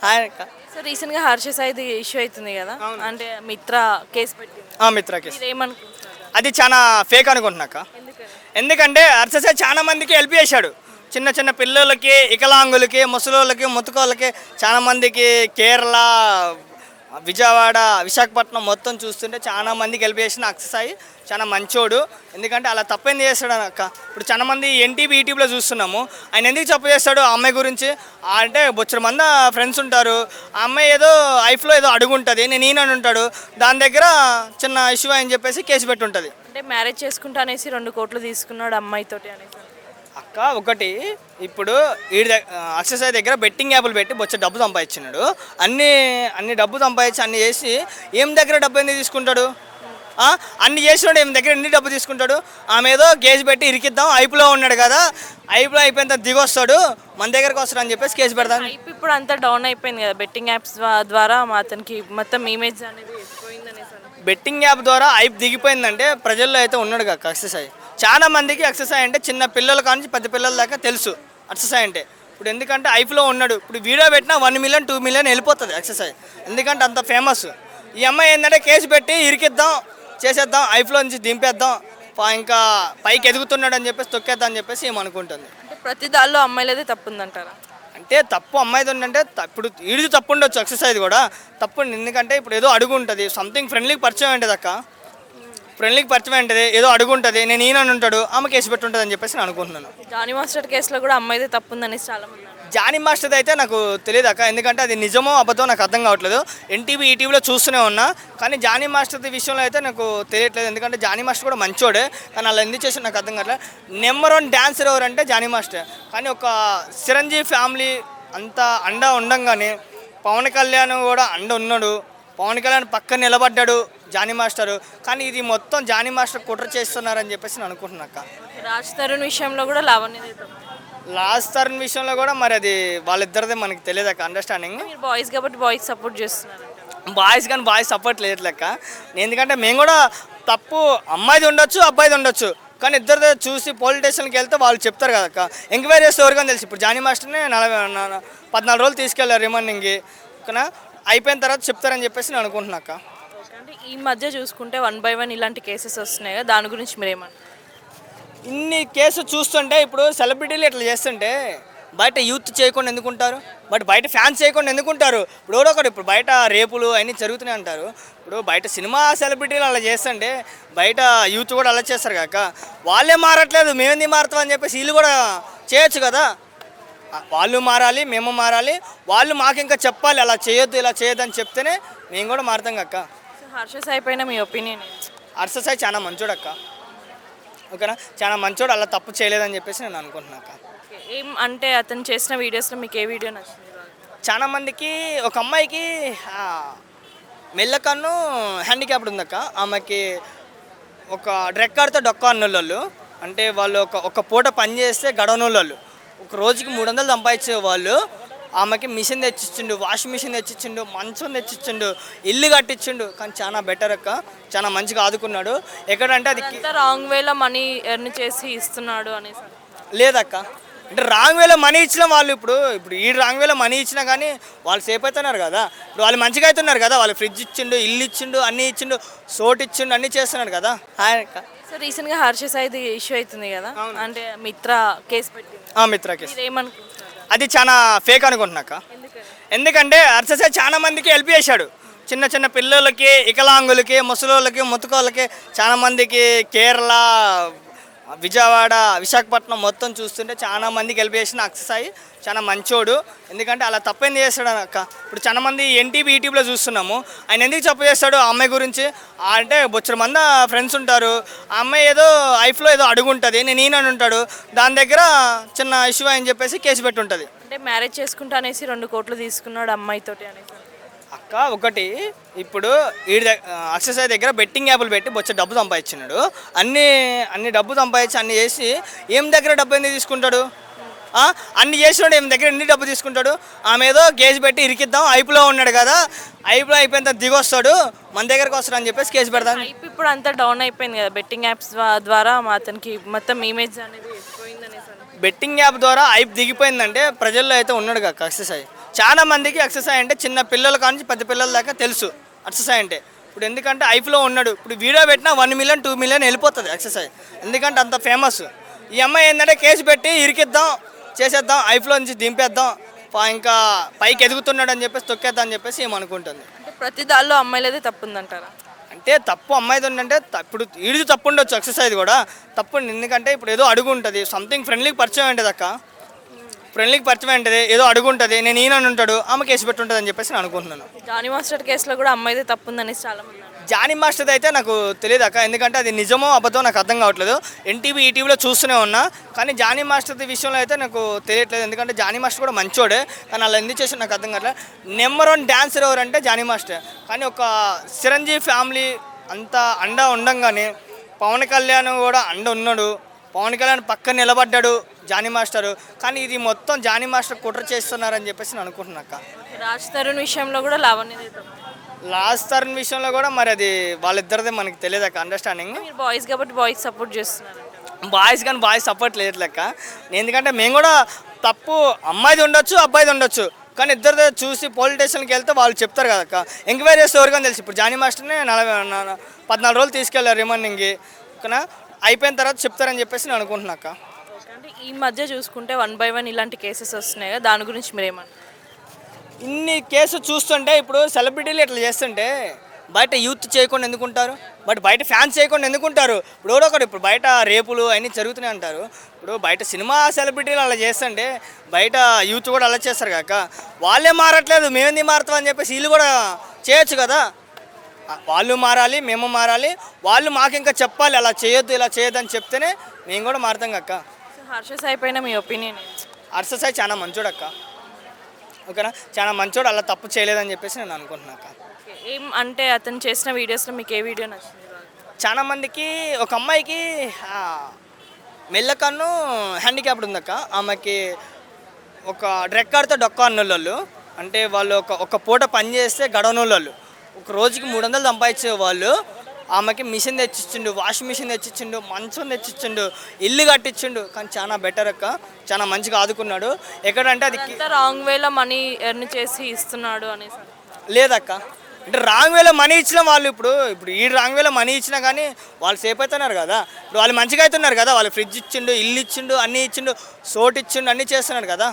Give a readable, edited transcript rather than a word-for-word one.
Hi అక్క. So రీసెంట్గా Harsha సాయిది issue అవుతుంది కదా, అంటే మిత్ర కేసు పెట్టింది. మిత్ర కేసు ఏమనుకుంటున్నారు? అది చాలా ఫేక్ అనుకుంటున్నాక. ఎందుకంటే అర్ససే చాలా మందికి హెల్ప్ చేశాడు. చిన్న చిన్న పిల్లలకి, వికలాంగులకి, ముసలోళ్ళకి, ముతుకోళ్ళకి, చాలా మందికి కేరళ, విజయవాడ, విశాఖపట్నం మొత్తం చూస్తుంటే చాలా మందికి హెల్ప్ చేసిన అక్షసాయి చాలా మంచోడు. ఎందుకంటే అలా తప్పేంది చేస్తాడు అక్క. ఇప్పుడు చాలా మంది ఎన్టీవీ యూట్యూబ్లో చూస్తున్నాము, ఆయన ఎందుకు తప్పు చేస్తాడు ఆ అమ్మాయి గురించి అంటే బొచ్చర మంది ఫ్రెండ్స్ ఉంటారు. ఆ అమ్మాయి ఏదో ఐఫ్లో ఏదో అడుగుంటుంది, నేను ఈయన ఉంటాడు, దాని దగ్గర చిన్న ఇష్యూ అని చెప్పేసి కేసు పెట్టి ఉంటుంది. అంటే మ్యారేజ్ చేసుకుంటా అనేసి 2 కోట్లు తీసుకున్నాడు అమ్మాయితోటి అనేసి. అక్క ఒకటి, ఇప్పుడు అక్షసాయి దగ్గర బెట్టింగ్ యాప్లు పెట్టి బొచ్చ డబ్బు సంపాదించినాడు. అన్ని డబ్బు సంపాదించి అన్ని చేసి ఏం దగ్గర డబ్బు ఎందుకు తీసుకుంటాడు? అన్ని చేసినాడు, ఏం దగ్గర ఎన్ని డబ్బు తీసుకుంటాడు? ఆమె ఏదో కేసు పెట్టి ఇరికిద్దాం, ఐపులో ఉన్నాడు కదా, ఐపులో అయిపోయిన తర్వాత దిగొస్తాడు, మన దగ్గరకు వస్తాడు అని చెప్పేసి కేసు పెడతాను. ఐపీ ఇప్పుడు అంతా డౌన్ అయిపోయింది కదా, బెట్టింగ్ యాప్స్ ద్వారా అతనికి మొత్తం ఇమేజ్ అనేది పోయిందనేసి. బెట్టింగ్ యాప్ ద్వారా ఐప్ దిగిపోయిందంటే ప్రజల్లో అయితే ఉన్నాడు కదా అక్షసాయి. చాలా మందికి అక్షసాయి అంటే చిన్న పిల్లల కానీ పెద్ద పిల్లల దాకా తెలుసు అక్షసాయి అంటే. ఇప్పుడు ఎందుకంటే ఐఫ్లో ఉన్నాడు, ఇప్పుడు వీడియో పెట్టినా 1 మిలియన్ 2 మిలియన్ వెళ్ళిపోతుంది అక్షసాయి, ఎందుకంటే అంత ఫేమస్. ఈ అమ్మాయి ఏంటంటే కేసు పెట్టి ఇరికిద్దాం, చేసేద్దాం, ఐఫ్లో నుంచి దింపేద్దాం, ఇంకా పైకి ఎదుగుతున్నాడు అని చెప్పేసి తొక్కేద్దాం అని చెప్పేసి ఏమనుకుంటుంది. అంటే ప్రతి దానిలో అమ్మాయిలదే తప్పు ఉందంటారా? అంటే తప్పు అమ్మాయిది ఉందంటే ఇప్పుడు ఈడిది తప్పు ఉండొచ్చు, ఎక్సర్సైజ్ కూడా తప్పు. ఎందుకంటే ఇప్పుడు ఏదో అడుగు ఉంటుంది, సంథింగ్ ఫ్రెండ్లీకి పరిచయం ఉంటుంది అక్క, ఫ్రెండ్లీకి పరిచయం ఉంటుంది, ఏదో అడుగు ఉంటుంది, నేను ఈయన ఉంటాడు, ఆమె కేసు పెట్టి ఉంటుంది అని చెప్పేసి నేను అనుకుంటున్నాను. జానీ మాస్టర్ కేసులో కూడా అమ్మాయిదే తప్పు ఉందనేసి చాలా మంది. జానీ మాస్టర్ది అయితే నాకు తెలియదు అక్క, ఎందుకంటే అది నిజమో అబద్ధమో నాకు అర్థం కావట్లేదు. ఎన్టీవీ ఈటీవీలో చూస్తూనే ఉన్నా, కానీ జానీ మాస్టర్ది విషయంలో అయితే నాకు తెలియట్లేదు. ఎందుకంటే జానీ మాస్టర్ కూడా మంచోడే, కానీ అలా ఎందుకు చేసి నాకు అర్థం కావట్లేదు. నెంబర్ 1 డాన్సర్ ఎవరంటే జానీ మాస్టర్. కానీ ఒక చిరంజీవి ఫ్యామిలీ అంతా అండ ఉండంగానే పవన్ కళ్యాణ్ కూడా అండ ఉన్నాడు, పవన్ కళ్యాణ్ పక్కన నిలబడ్డాడు జానీ మాస్టరు. కానీ ఇది మొత్తం జానీ మాస్టర్ కుట్ర చేస్తున్నారని చెప్పేసి నేను అనుకుంటున్నాక. రాజ్ తరుణ్ విషయంలో కూడా లావణ్యదే తప్పు. రాజ్ తరుణ్ విషయంలో కూడా మరి అది వాళ్ళిద్దరిదే మనకి తెలియదు అక్క, అండర్స్టాండింగ్. మీరు బాయ్స్ కాబట్టి బాయ్స్ సపోర్ట్ చేస్తున్నారు. బాయ్స్ కానీ బాయ్స్ సపోర్ట్ లేదు లెక్క. ఎందుకంటే మేము కూడా తప్పు అమ్మాయిది ఉండొచ్చు, అబ్బాయిది ఉండొచ్చు, కానీ ఇద్దరు చూసి పోలీస్ స్టేషన్కి వెళ్తే వాళ్ళు చెప్తారు కదక్క. ఎంక్వైరీ చేస్తే ఎవరికైనా తెలుసు. ఇప్పుడు జానీ మాస్టర్ని 14 రోజులు తీసుకెళ్ళారు రిమాండింగ్కి, ఓకేనా, అయిపోయిన తర్వాత చెప్తారని చెప్పేసి నేను అనుకుంటున్నాక. అంటే ఈ మధ్య చూసుకుంటే 1 by 1 ఇలాంటి కేసెస్ వస్తున్నాయి కదా, దాని గురించి మీరేమన్నారు? ఇన్ని కేసు చూస్తుంటే ఇప్పుడు సెలబ్రిటీలు ఇట్లా చేస్తుంటే బయట యూత్ చేయకుండా ఎందుకుంటారు, బట్ బయట ఫ్యాన్స్ చేయకుండా ఎందుకుంటారు? ఇప్పుడు ఎవడొకడు ఇప్పుడు బయట రేపులు అన్నీ జరుగుతూనే అంటారు. ఇప్పుడు బయట సినిమా సెలబ్రిటీలు అలా చేస్తుంటే బయట యూత్ కూడా అలా చేస్తారు కాక, వాళ్ళే మారట్లేదు, మేమేంది మారుతాం అని చెప్పేసి వీళ్ళు కూడా చేయొచ్చు కదా. వాళ్ళు మారాలి, మేము మారాలి, వాళ్ళు మాకు ఇంకా చెప్పాలి అలా చేయొద్దు ఇలా చేయొద్దు అని చెప్తేనే మేము కూడా మారుతాం కక్క. హర్ష సాయి పైన మీ ఒపీనియన్? హర్ష సాయి చాలా మంచోడు అక్క, ఓకేనా, చాలా మంచోడు, అలా తప్పు చేయలేదని చెప్పేసి నేను అనుకుంటున్నాక. ఏం అంటే అతను చేసిన వీడియోస్లో మీకు ఏ వీడియో నచ్చింది? చాలా మందికి ఒక అమ్మాయికి మెల్లకన్ను హ్యాండిక్యాప్డ్ ఉందక్క, ఆమెకి ఒక రెక్కాడితో డొక్క అన్నోళ్ళు, అంటే వాళ్ళు ఒక పూట పని చేస్తే గడవనోళ్ళు, ఒక రోజుకి 300 సంపాదించే వాళ్ళు. ఆమెకి మిషన్ తెచ్చిచ్చిండు, వాషింగ్ మిషన్ తెచ్చిచ్చిండు, మంచం తెచ్చిచ్చిండు, ఇల్లు కట్టించిండు. కానీ చాలా బెటర్ అక్క, చాలా మంచిగా ఆదుకున్నాడు. ఎక్కడంటే అది రాంగ్ వేలో మనీ ఎర్న్ చేసి ఇస్తున్నాడు అనేసి లేదక్క. అంటే రాంగ్ వేలో మనీ ఇచ్చిన వాళ్ళు ఇప్పుడు ఈ రాంగ్ వేలో మనీ ఇచ్చినా కానీ వాళ్ళు సేఫ్ అవుతున్నారు కదా. ఇప్పుడు వాళ్ళు మంచిగా అవుతున్నారు కదా, వాళ్ళు ఫ్రిడ్జ్ ఇచ్చిండు, ఇల్లు ఇచ్చిండు, అన్నీ ఇచ్చిండు, సోట్ ఇచ్చిండు, అన్నీ చేస్తున్నాడు కదా. హాయ్ అక్క. సో రీసెంట్గా హర్ష సాయిది ఇష్యూ అవుతుంది కదా, అంటే మిత్ర కేసు పెట్టింది. మిత్ర కేసు ఏమనుకుంటున్నారు? అది చాలా ఫేక్ అనుకుంటున్నాక. ఎందుకంటే అర్ససాయి చాలా మందికి హెల్ప్ చేశాడు. చిన్న చిన్న పిల్లలకి, వికలాంగులకి, ముసలోళ్ళకి, ముతుకోళ్ళకి, చాలా మందికి కేరళ, విజయవాడ, విశాఖపట్నం మొత్తం చూస్తుంటే చాలా మందికి హెల్ప్ చేసిన అక్షసాయి చాలా మంచోడు. ఎందుకంటే అలా తప్పేంది చేస్తాడు అక్క. ఇప్పుడు చాలా మంది ఎన్టీవీ యూట్యూబ్లో చూస్తున్నాము, ఆయన ఎందుకు తప్పు చేస్తాడు ఆ అమ్మాయి గురించి అంటే బొచ్చర మంది ఫ్రెండ్స్ ఉంటారు. ఆ అమ్మాయి ఏదో ఐఫ్లో ఏదో అడుగు ఉంటుంది, నేను ఈయన ఉంటాడు, దాని దగ్గర చిన్న ఇష్యూ అని చెప్పేసి కేసు పెట్టి ఉంటుంది. అంటే మ్యారేజ్ చేసుకుంటా అనేసి 2 కోట్లు తీసుకున్నాడు అమ్మాయితోటి అనేసి. అక్క ఒకటి, ఇప్పుడు అక్షసాయి దగ్గర బెట్టింగ్ యాప్లు పెట్టి బొచ్చ డబ్బు సంపాదించినాడు. అన్ని డబ్బు సంపాదించి అన్ని చేసి ఏం దగ్గర డబ్బు ఎందుకు తీసుకుంటాడు? అన్ని చేసినాడు, ఏం దగ్గర ఎన్ని డబ్బు తీసుకుంటాడు? ఆమె ఏదో కేసు పెట్టి ఇరికిద్దాం, ఐపులో ఉన్నాడు కదా, ఐపులో అయిపోయిన తర్వాత దిగొస్తాడు, మన దగ్గరకు వస్తాడు అని చెప్పేసి కేసు పెడతాను. ఇప్పుడు అంతా డౌన్ అయిపోయింది కదా, బెట్టింగ్ యాప్స్ ద్వారా అతనికి మొత్తం ఇమేజ్ అనేది పోయిందనేసి. బెట్టింగ్ యాప్ ద్వారా ఐప్ దిగిపోయిందంటే ప్రజల్లో అయితే ఉన్నాడు కదా అక్షసాయి. చాలా మందికి ఎక్సర్సైజ్ అంటే చిన్న పిల్లల కానించి పెద్ద పిల్లల దాకా తెలుసు ఎక్సర్సైజ్ అంటే. ఇప్పుడు ఎందుకంటే ఐఫ్లో ఉన్నాడు, ఇప్పుడు వీడియో పెట్టినా 1 మిలియన్ 2 మిలియన్ వెళ్ళిపోతుంది ఎక్సర్సైజ్, ఎందుకంటే అంత ఫేమస్. ఈ అమ్మాయి ఏంటంటే కేసు పెట్టి ఇరికిద్దాం, చేసేద్దాం, ఐఫ్లో నుంచి దింపేద్దాం, ఇంకా పైకి ఎదుగుతున్నాడు అని చెప్పేసి తొక్కేద్దాం అని చెప్పేసి ఏమనుకుంటుంది. అంటే ప్రతి దానిలో అమ్మాయిలదే తప్పు ఉందంటారా? అంటే తప్పు అమ్మాయిది ఉందంటే ఇప్పుడు ఈడిది తప్పు ఉండొచ్చు, ఎక్సర్సైజ్ కూడా తప్పు. ఎందుకంటే ఇప్పుడు ఏదో అడుగు ఉంటుంది, సంథింగ్ ఫ్రెండ్లీకి పరిచయం ఉంటుంది అక్క, ఫ్రెండ్లీకి పరిచయం ఉంటుంది, ఏదో అడుగు ఉంటుంది, నేను ఈయన ఉంటాడు, ఆమె కేసు పెట్టి ఉంటుంది అని చెప్పేసి నేను అనుకుంటున్నాను. జానీ మాస్టర్ కేసులో కూడా అమ్మాయిదే తప్పు ఉందని చాలా మంది అన్నారు. జానీ మాస్టర్ది అయితే నాకు తెలియదు అక్క, ఎందుకంటే అది నిజమో అబద్ధమో నాకు అర్థం కావట్లేదు. ఎన్టీవీ ఈటీవీలో చూస్తూనే ఉన్నా, కానీ జానీ మాస్టర్ది విషయంలో అయితే నాకు తెలియట్లేదు. ఎందుకంటే జానీ మాస్టర్ కూడా మంచోడే, కానీ అలా ఎందుకు చేసి నాకు అర్థం కావట్లేదు. నెంబర్ 1 డాన్సర్ ఎవరంటే జానీ మాస్టర్. కానీ ఒక చిరంజీవి ఫ్యామిలీ అంత అండ ఉండంగానే పవన్ కళ్యాణ్ కూడా అండ ఉన్నాడు, పవన్ కళ్యాణ్ పక్కన నిలబడ్డాడు జానీ మాస్టరు. కానీ ఇది మొత్తం జానీ మాస్టర్ కుట్ర చేస్తున్నారని చెప్పేసి నేను అనుకుంటున్నా అక్క. రాజ్ తరుణ్ విషయంలో కూడా లావణ్యదే తప్పు. లాస్ట్ తరుణ్ విషయంలో కూడా మరి అది వాళ్ళిద్దరిదే మనకి తెలియదు అక్క, అండర్స్టాండింగ్. మీరు బాయ్స్ కాబట్టి బాయ్స్ సపోర్ట్ చేస్తున్నారు. బాయ్స్ కానీ బాయ్స్ సపోర్ట్ లేదు లెక్క, ఎందుకంటే మేము కూడా తప్పు అమ్మాయిది ఉండొచ్చు అబ్బాయిది ఉండొచ్చు, కానీ ఇద్దరు చూసి పోలీస్ స్టేషన్కి వెళ్తే వాళ్ళు చెప్తారు కదా అక్క. ఎంక్వైరీ చేస్తే ఎవరికని తెలుసు. ఇప్పుడు జానీ మాస్టర్ని 14 రోజులు తీసుకెళ్ళారు రిమాండింగ్కి, ఓకేనా, అయిపోయిన తర్వాత చెప్తారని చెప్పేసి నేను అనుకుంటున్నా అక్క. అంటే ఈ మధ్య చూసుకుంటే 1 by 1 ఇలాంటి కేసెస్ వస్తున్నాయి కదా, దాని గురించి మీరు ఏమన్నారు? ఇన్ని కేసులు చూస్తుంటే ఇప్పుడు సెలబ్రిటీలు ఇట్లా చేస్తుంటే బయట యూత్ చేయకుండా ఎందుకుంటారు, బట్ బయట ఫ్యాన్స్ చేయకుండా ఎందుకుంటారు. ఇప్పుడు ఎవరో ఒకరు ఇప్పుడు బయట రేపులు అన్నీ జరుగుతూనే అంటారు. ఇప్పుడు బయట సినిమా సెలబ్రిటీలు అలా చేస్తుంటే బయట యూత్ కూడా అలా చేస్తారు కాక, వాళ్ళే మారట్లేదు, మేమేంది మారుతాం అని చెప్పేసి వీళ్ళు కూడా చేయొచ్చు కదా. వాళ్ళు మారాలి, మేము మారాలి, వాళ్ళు మాకు ఇంకా చెప్పాలి అలా చేయొద్దు ఇలా చేయొద్దు అని చెప్తేనే మేము కూడా మారుతాం అక్క. హర్ష సాయి పైన మీ ఒపీనియన్? హర్ష సాయి చాలా మంచోడు అక్క, ఓకేనా, చాలా మంచోడు, అలా తప్పు చేయలేదని చెప్పేసి నేను అనుకుంటున్నా అక్క. ఏం అంటే అతను చేసిన వీడియోస్లో మీకు ఏ వీడియో నచ్చింది? చాలా మందికి ఒక అమ్మాయికి మెల్లకన్ను హ్యాండిక్యాప్డ్ ఉందక్క, ఆమెకి ఒక రెక్కాడితో డొక్క అన్నోళ్ళు, అంటే వాళ్ళు ఒక పూట పని చేస్తే గడవనోళ్ళు, ఒక రోజుకి 300 సంపాదించే వాళ్ళు ఆమెకి మిషన్ తెచ్చిచ్చిండు, వాషింగ్ మిషన్ తెచ్చిచ్చిండు, మంచం తెచ్చిచ్చిండు, ఇల్లు కట్టించిండు. కానీ చాలా బెటర్ అక్క, చాలా మంచిగా ఆదుకున్నాడు. ఎక్కడంటే అది రాంగ్ వేలో మనీ ఎర్న్ చేసి ఇస్తున్నాడు అనేసి లేదక్క, అంటే రాంగ్ వేలో మనీ ఇచ్చిన వాళ్ళు ఇప్పుడు ఈ రాంగ్ వేలో మనీ ఇచ్చినా కానీ వాళ్ళు సేఫ్ అవుతున్నారు కదా. ఇప్పుడు వాళ్ళు మంచిగా అవుతున్నారు కదా, వాళ్ళు ఫ్రిడ్జ్ ఇచ్చిండు, ఇల్లు ఇచ్చిండు, అన్నీ ఇచ్చిండు, సోట్ ఇచ్చిండు, అన్నీ చేస్తున్నారు కదా.